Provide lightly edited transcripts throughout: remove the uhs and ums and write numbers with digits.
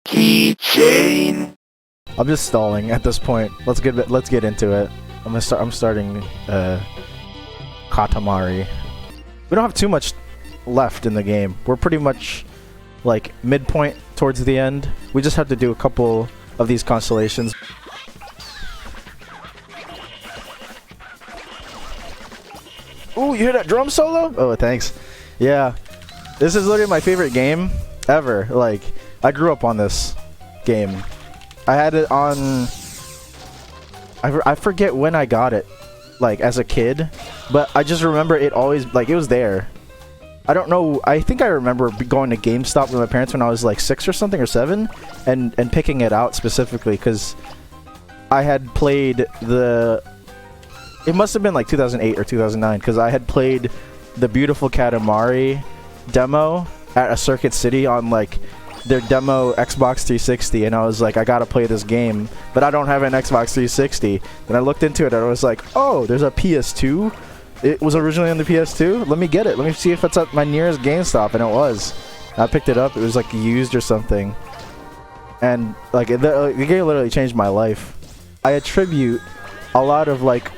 Keychain. I'm just stalling at this point. Let's get into it. I'm starting Katamari. We don't have too much left in the game. We're pretty much like midpoint towards the end. We just have to do a couple of these constellations. Ooh, you hear that drum solo? Oh, thanks. Yeah. This is literally my favorite game ever. Like, I grew up on this game. I had it on... I forget when I got it, like, as a kid. But I just remember it always, like, it was there. I don't know, I think I remember going to GameStop with my parents when I was, like, 6 or something, or 7. And picking it out specifically, because I had played the... It must have been, like, 2008 or 2009, because I had played the beautiful Katamari demo at a Circuit City on, like, their demo Xbox 360, and I was like, I gotta play this game, but I don't have an Xbox 360. Then I looked into it and I was like, oh, there's a PS2? It was originally on the PS2? Let me get it. Let me see if it's at my nearest GameStop, and it was. I picked it up. It was like used or something. And like the game literally changed my life. I attribute a lot of like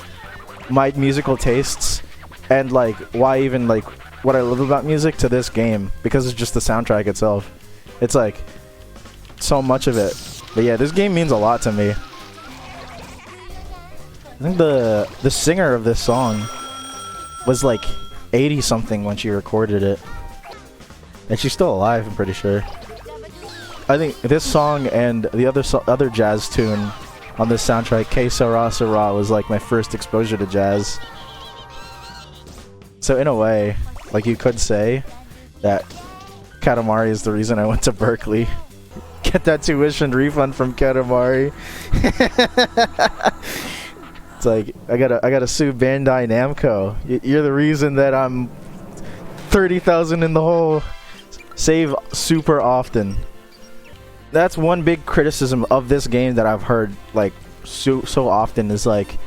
my musical tastes and like why even like what I love about music to this game, because it's just the soundtrack itself. It's like so much of it. But yeah, this game means a lot to me. I think the singer of this song was like 80 something when she recorded it, and she's still alive, I'm pretty sure. I think this song and the other jazz tune on this soundtrack, Que Sera Sera, was like my first exposure to jazz. So in a way, like you could say that Katamari is the reason I went to Berkeley. Get that tuition refund from Katamari. It's like I gotta sue Bandai Namco. You're the reason that I'm 30,000 in the hole. Save super often. That's one big criticism of this game that I've heard like so often, is like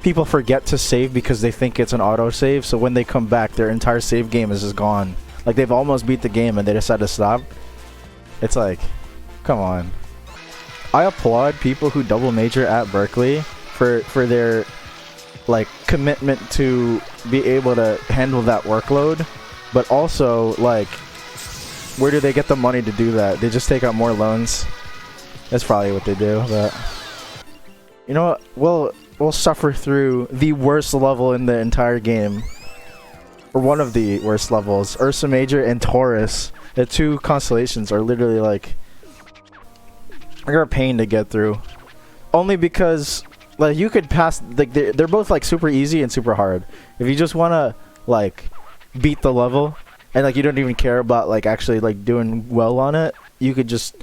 people forget to save because they think it's an autosave, so when they come back their entire save game is just gone. Like they've almost beat the game and they decide to stop. It's like, come on. I applaud people who double major at Berkeley for their like commitment to be able to handle that workload, but also like, where do they get the money to do that? They just take out more loans. That's probably what they do. But you know what? We'll suffer through the worst level in the entire game, or one of the worst levels. Ursa Major and Taurus, the two constellations, are literally like, they're a pain to get through. Only because like you could pass, like they're both like super easy and super hard. If you just wanna like beat the level and like you don't even care about like actually like doing well on it, you could just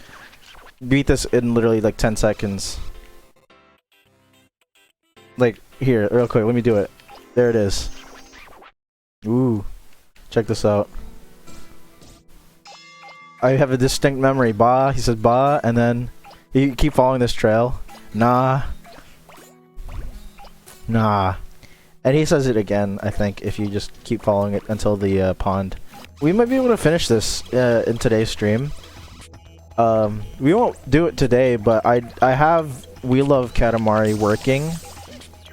beat this in literally like 10 seconds. Like here, real quick, let me do it. There it is. Ooh, check this out. I have a distinct memory. Ba, he says ba, and then you keep following this trail. Nah. Nah. And he says it again, I think, if you just keep following it until the pond. We might be able to finish this in today's stream. We won't do it today, but I have We Love Katamari working.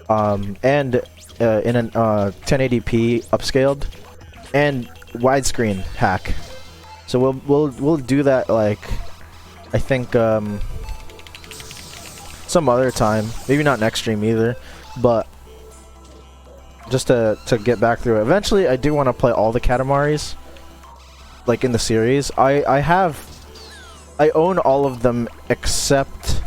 And in an 1080p upscaled and widescreen hack. So we'll do that like I think some other time. Maybe not next stream either, but just to get back through it. Eventually I do want to play all the Katamaris like in the series. I own all of them except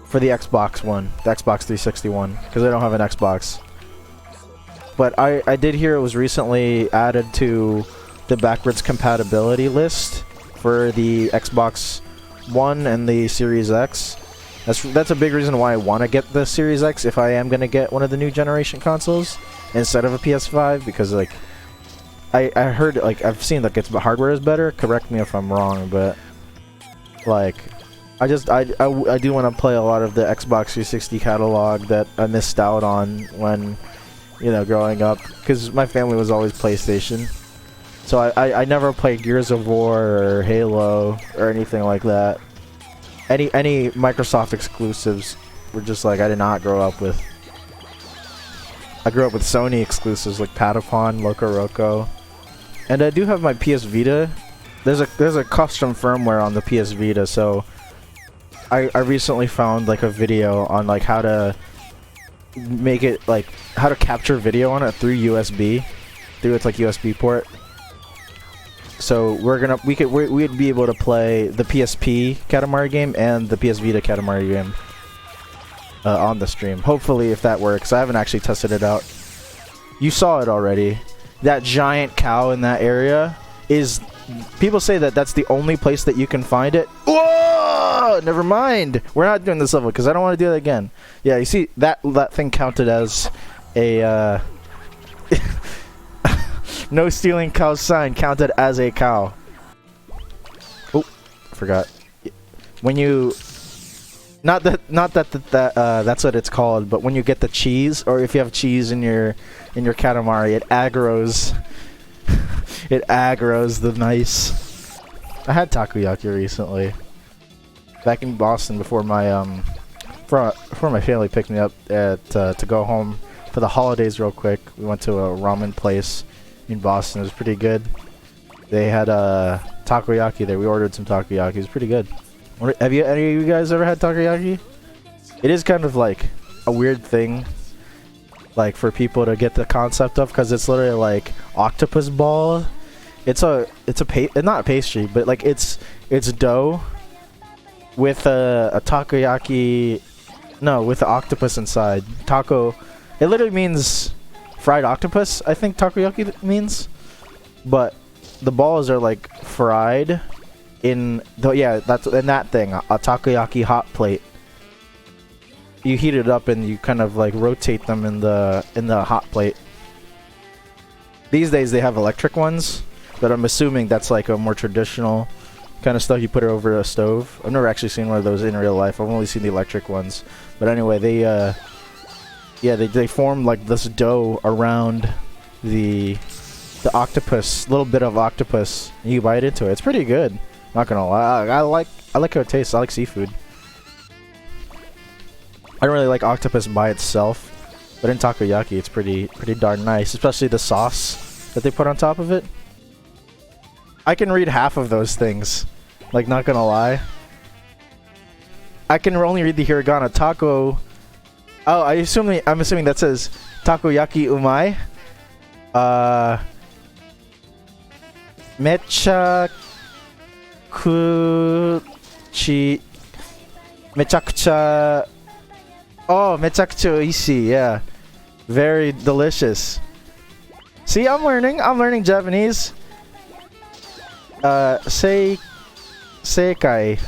for the Xbox one, the Xbox 360 one, because I don't have an Xbox. But I did hear it was recently added to the backwards compatibility list for the Xbox One and the Series X. That's a big reason why I want to get the Series X if I am going to get one of the new generation consoles instead of a PS5, because like I heard, like I've seen that the hardware is better. Correct me if I'm wrong, but like I do want to play a lot of the Xbox 360 catalog that I missed out on when, you know, growing up, because my family was always PlayStation. So I never played Gears of War or Halo or anything like that. Any Microsoft exclusives were just like I did not grow up with. I grew up with Sony exclusives like Patapon, Loco Roco, and I do have my PS Vita. There's a custom firmware on the PS Vita, so I recently found like a video on like how to make it like how to capture video on it through USB, through its like USB port. So we'd be able to play the PSP Katamari game and the PS Vita Katamari game on the stream. Hopefully, if that works. I haven't actually tested it out. You saw it already. That giant cow in that area is. People say that that's the only place that you can find it. Whoa! Never mind. We're not doing this level because I don't want to do that again. Yeah, you see that thing counted as a. No stealing cow sign counted as a cow. Oh, forgot. When you, not that that's what it's called, but when you get the cheese, or if you have cheese in your Katamari, it aggroes. It aggroes the mice. I had takoyaki recently, back in Boston before my before my family picked me up to go home for the holidays real quick. We went to a ramen place in Boston. It was pretty good. They had takoyaki there. We ordered some takoyaki. It was pretty good. Have any of you guys ever had takoyaki? It is kind of like a weird thing, like for people to get the concept of, because it's literally like octopus ball. It's not a pastry, but like it's dough with a takoyaki. No, with the octopus inside. Taco. It literally means fried octopus, I think takoyaki means, but the balls are like fried in that thing, a takoyaki hot plate. You heat it up and you kind of like rotate them in the hot plate. These days they have electric ones, but I'm assuming that's like a more traditional kind of stuff. You put it over a stove. I've never actually seen one of those in real life. I've only seen the electric ones. But anyway, they form like this dough around the octopus, little bit of octopus. And you bite into it. It's pretty good. Not gonna lie. I like how it tastes. I like seafood. I don't really like octopus by itself, but in takoyaki it's pretty darn nice, especially the sauce that they put on top of it. I can read half of those things. Like, not gonna lie. I can only read the hiragana taco. Oh, I'm assuming that says takoyaki umai. Mecha kuchi mechakucha. Oh, mechakucha oishii. Yeah, very delicious. See, I'm learning Japanese. Seikai.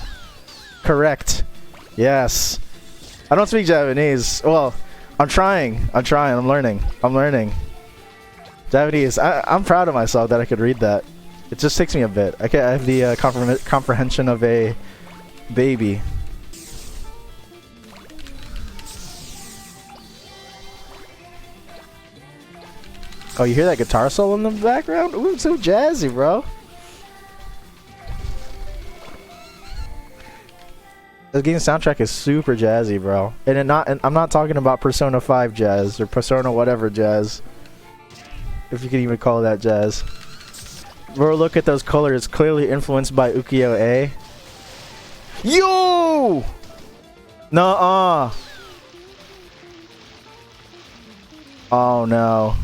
Correct. Yes. I don't speak Japanese. Well, I'm trying. I'm learning. Japanese. I'm proud of myself that I could read that. It just takes me a bit. I have the comprehension of a baby. Oh, you hear that guitar solo in the background? Ooh, it's so jazzy, bro. The game's soundtrack is super jazzy, bro. And I'm not talking about Persona 5 jazz or Persona whatever jazz. If you can even call that jazz. Bro, look at those colors. Clearly influenced by ukiyo-e. Yo! Nuh-uh. Oh no.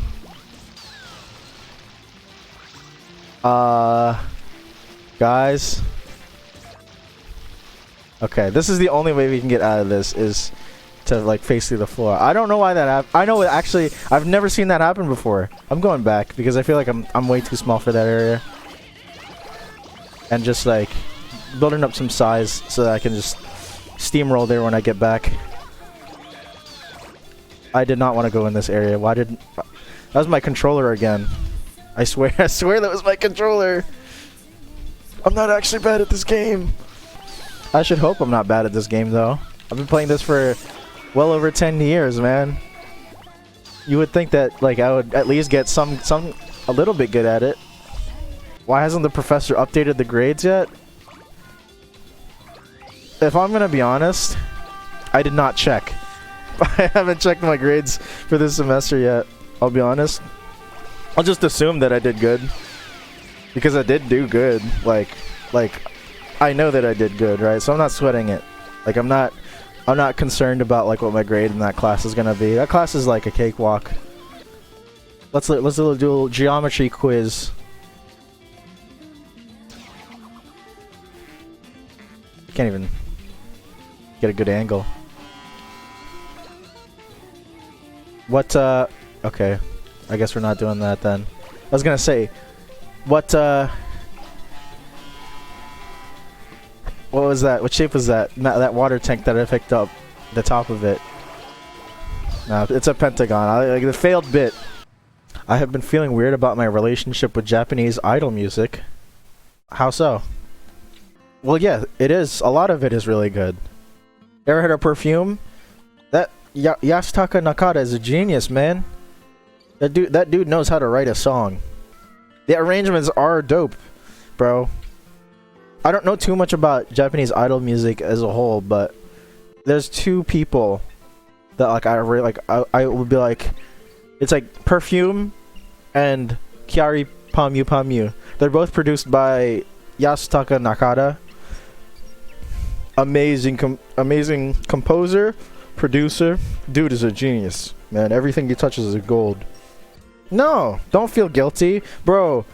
Guys. Okay, this is the only way we can get out of this, is to like face through the floor. I don't know why that happened. I know it actually, I've never seen that happen before. I'm going back because I feel like I'm way too small for that area. And just like building up some size so that I can just steamroll there when I get back. I did not want to go in this area. Why didn't... That was my controller again. I swear that was my controller. I'm not actually bad at this game. I should hope I'm not bad at this game though. I've been playing this for well over 10 years, man. You would think that like I would at least get a little bit good at it. Why hasn't the professor updated the grades yet? If I'm gonna be honest, I did not check. I haven't checked my grades for this semester yet. I'll be honest. I'll just assume that I did good. Because I did do good. Like, I know that I did good, right? So I'm not sweating it. Like, I'm not concerned about like what my grade in that class is gonna be. That class is like a cakewalk. Let's do a little geometry quiz. Can't even get a good angle. What, okay. I guess we're not doing that then. I was gonna say, what was that? What shape was that? That water tank that I picked up, the top of it. No, it's a pentagon. Like the failed bit. I have been feeling weird about my relationship with Japanese idol music. How so? Well, yeah, it is. A lot of it is really good. Ever heard of Perfume? That Yasutaka Nakata is a genius, man. That dude knows how to write a song. The arrangements are dope, bro. I don't know too much about Japanese idol music as a whole, but there's two people that like I really like. I would be like, it's like Perfume and Kyari Pamyu Pamyu. They're both produced by Yasutaka Nakata. Amazing composer, producer. Dude is a genius, man. Everything he touches is gold. No, don't feel guilty, bro.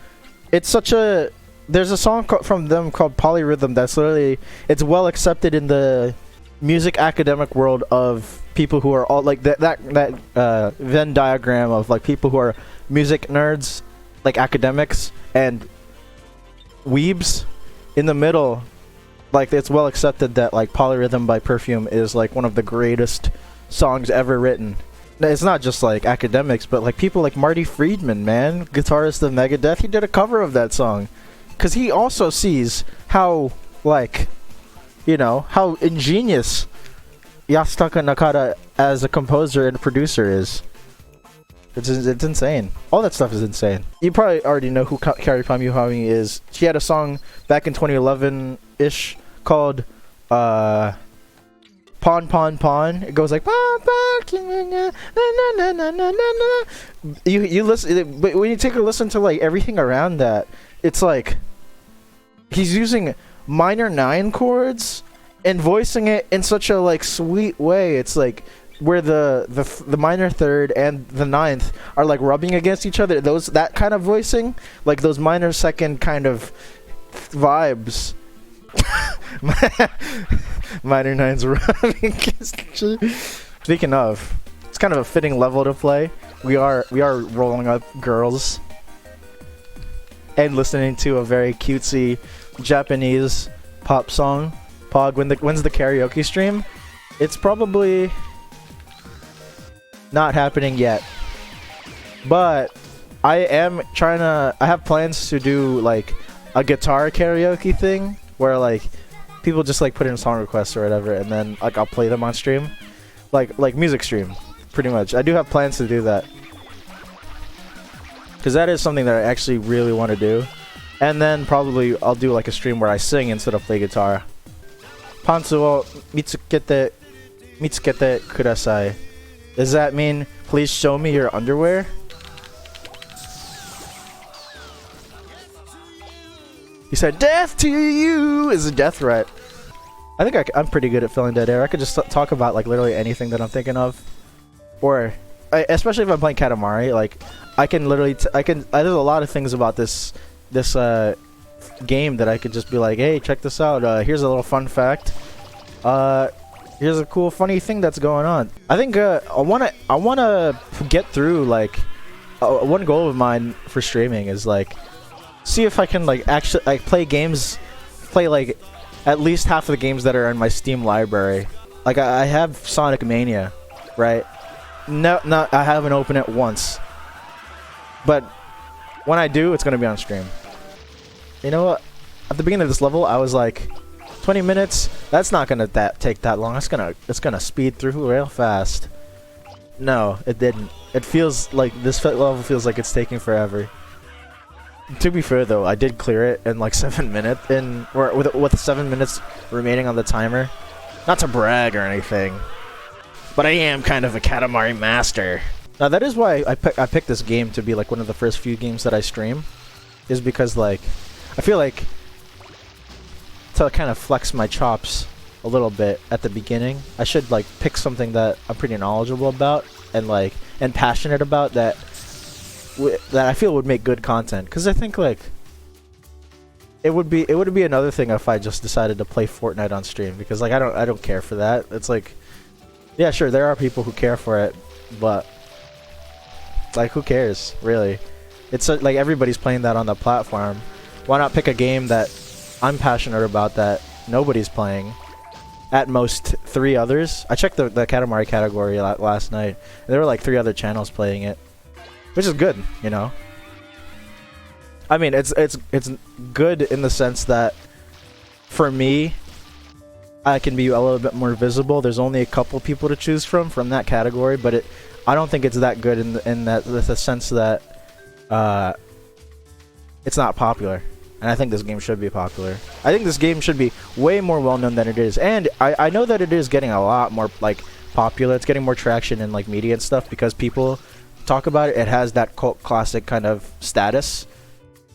It's such a. There's a song from them called Polyrhythm that's literally, it's well accepted in the music academic world of people who are all like that Venn diagram of like people who are music nerds, like academics and weebs. In the middle, like it's well accepted that like Polyrhythm by Perfume is like one of the greatest songs ever written. It's not just like academics, but like people like Marty Friedman, man, guitarist of Megadeth, he did a cover of that song. Because he also sees how, like, you know, how ingenious Yasutaka Nakata as a composer and producer is. It's insane. All that stuff is insane. You probably already know who Kyari Pamyu Pamyu is. She had a song back in 2011-ish called Pawn Pawn Pawn. It goes like Pawn Pawn. You listen, but when you take a listen to like everything around that, it's like he's using minor 9 chords and voicing it in such a like sweet way. It's like where the minor third and the 9th are like rubbing against each other. That kind of voicing, like those minor second kind of vibes. Minor 9s rubbing against each other. Speaking of, it's kind of a fitting level to play. We are rolling up girls and listening to a very cutesy Japanese pop song. Pog, when's the karaoke stream? It's probably not happening yet, but I have plans to do like a guitar karaoke thing where like people just like put in song requests or whatever, and then like I'll play them on stream, like music stream, pretty much. I do have plans to do that because that is something that I actually really want to do. And then probably I'll do like a stream where I sing instead of play guitar. Pantsu wo mitsukete kudasai. Does that mean please show me your underwear? He said death to you is a death threat. I think I'm pretty good at filling dead air. I could just talk about like literally anything that I'm thinking of. Or especially if I'm playing Katamari, like I can literally there's a lot of things about this game that I could just be like, hey, check this out. Here's a little fun fact. Here's a cool funny thing that's going on. I think I wanna get through like one goal of mine for streaming is like see if I can like actually like play like at least half of the games that are in my Steam library. Like I have Sonic Mania, right? No, I haven't opened it once. But when I do, it's gonna be on stream. You know what? At the beginning of this level, I was like, 20 minutes. That's not gonna take that long. It's gonna speed through real fast. No, it didn't. It feels like this level feels like it's taking forever. To be fair though, I did clear it in like 7 minutes, or with 7 minutes remaining on the timer. Not to brag or anything, but I am kind of a Katamari master. Now that is why I picked this game to be like one of the first few games that I stream, is because like I feel like to kind of flex my chops a little bit at the beginning, I should like pick something that I'm pretty knowledgeable about and passionate about that I feel would make good content. Because I think like it would be another thing if I just decided to play Fortnite on stream, because like I don't care for that. It's like, yeah, sure, there are people who care for it, but like who cares really? It's like everybody's playing that on the platform. Why not pick a game that I'm passionate about that nobody's playing? At most 3 others. I checked the Katamari category last night, and there were like 3 other channels playing it, which is good, you know. I mean, it's good in the sense that for me, I can be a little bit more visible. There's only a couple people to choose from that category, but I don't think it's that good in the sense that it's not popular. And I think this game should be popular. I think this game should be way more well-known than it is. And I know that it is getting a lot more, like, popular. It's getting more traction in, like, media and stuff because people talk about it. It has that cult classic kind of status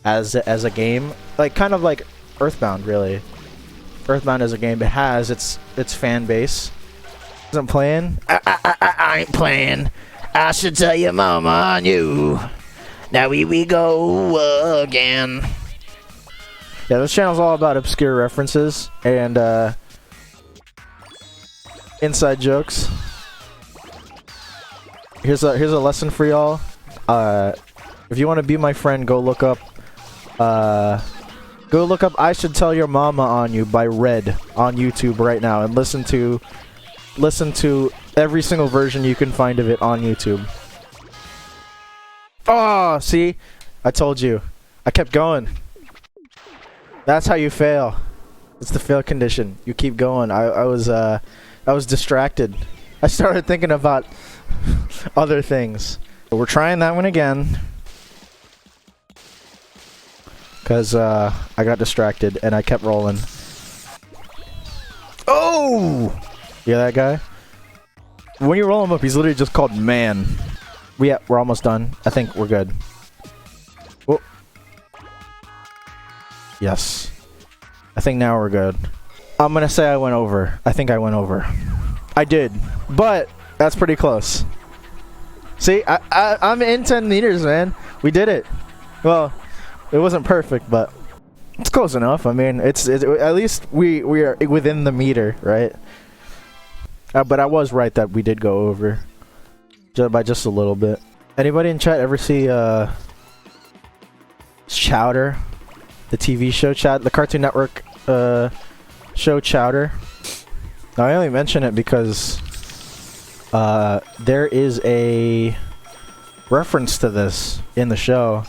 as a game. Like, kind of like Earthbound, really. Earthbound as a game, it has its fan base. Isn't playing? I ain't playing. I should tell your mama on you. Now we go again. Yeah, this channel's all about obscure references and inside jokes. Here's a lesson for y'all. If you want to be my friend, go look up I Should Tell Your Mama on You by Red on YouTube right now, and listen to every single version you can find of it on YouTube. Oh, see? I told you. I kept going. That's how you fail. It's the fail condition. You keep going. I was distracted. I started thinking about other things. But we're trying that one again. Because I got distracted and I kept rolling. Oh! Yeah, that guy? When you roll him up, he's literally just called man. We're almost done. I think we're good. Oh. Yes. I think now we're good. I'm gonna say I went over. I think I went over. I did. But that's pretty close. See, I'm in 10 meters, man. We did it. Well, it wasn't perfect, but it's close enough. I mean, it's at least we are within the meter, right? But I was right that we did go over. By just a little bit. Anybody in chat ever see Chowder? The TV show the Cartoon Network show Chowder? Now I only mention it because there is a reference to this in the show.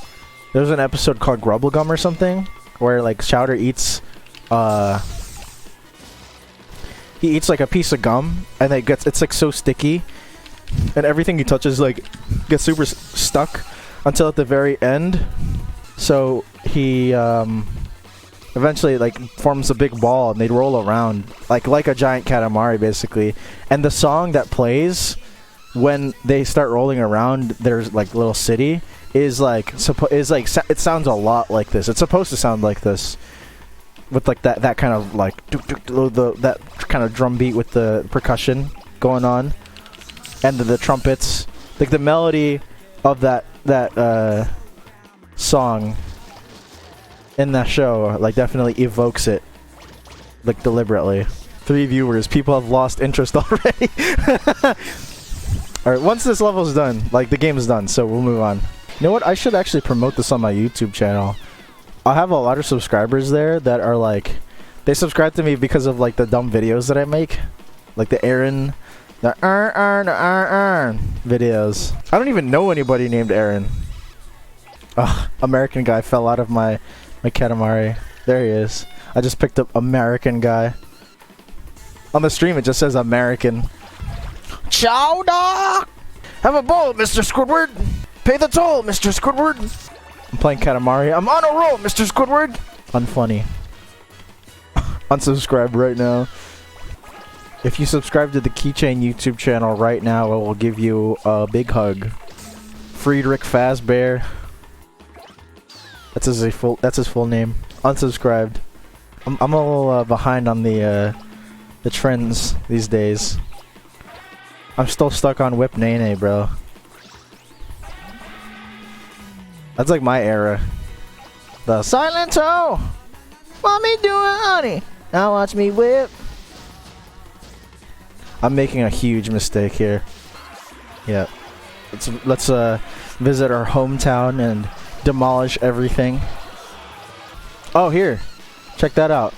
There's an episode called Grubblegum or something where like Chowder eats he eats like a piece of gum and it's like so sticky and everything he touches like gets super stuck until at the very end. So he eventually like forms a big ball and they roll around like a giant Katamari basically. And the song that plays when they start rolling around their like little city is like it sounds a lot like this. It's supposed to sound like this with like that kind of like that kind of drum beat with the percussion going on. And the trumpets, like the melody of that song in that show, like definitely evokes it, like deliberately. 3 viewers, people have lost interest already. All right, once this level's done, like the game is done, so we'll move on. You know what? I should actually promote this on my YouTube channel. I have a lot of subscribers there that are like, they subscribe to me because of like the dumb videos that I make, like the Aaron. The videos. I don't even know anybody named Aaron. American guy fell out of my Katamari. There he is. I just picked up American guy. On the stream it just says American. Chowder! Have a bowl, Mr. Squidward! Pay the toll, Mr. Squidward! I'm playing Katamari. I'm on a roll, Mr. Squidward! Unfunny. Unsubscribe right now. If you subscribe to the Keychain YouTube channel right now, I will give you a big hug. Friedrich Fazbear. That's his full name. Unsubscribed. I'm a little behind on the trends these days. I'm still stuck on Whip Nene, bro. That's like my era. The Silento! Want me doing honey? Now watch me whip. I'm making a huge mistake here. Yeah. Let's visit our hometown and demolish everything. Oh, here. Check that out.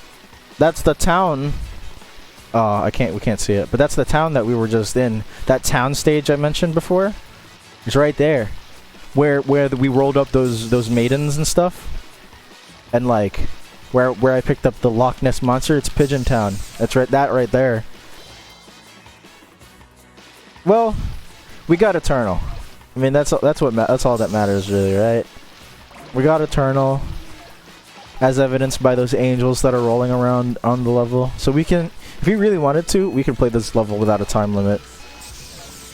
That's the town. Oh, we can't see it. But that's the town that we were just in. That town stage I mentioned before. It's right there. Where we rolled up those maidens and stuff. And like where I picked up the Loch Ness monster, it's Pigeon Town. That's right there. Well, we got Eternal. I mean, that's all that matters, really, right? We got Eternal, as evidenced by those angels that are rolling around on the level. So we can, if we really wanted to, we can play this level without a time limit.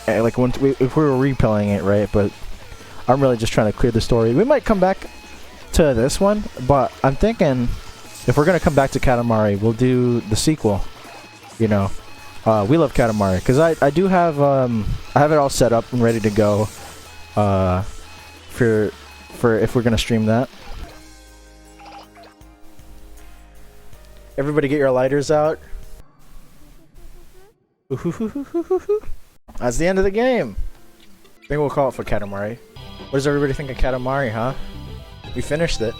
Like if we were replaying it, right? But I'm really just trying to clear the story. We might come back to this one, but I'm thinking if we're gonna come back to Katamari, we'll do the sequel. You know. We love Katamari because I do have I have it all set up and ready to go for if we're gonna stream that. Everybody get your lighters out. That's the end of the game. I think we'll call it for Katamari. What does everybody think of Katamari, huh? We finished it.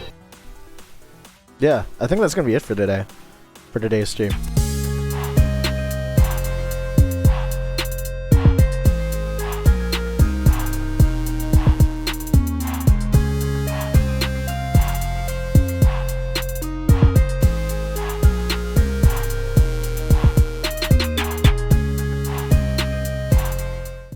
Yeah, I think that's gonna be it for today. For today's stream.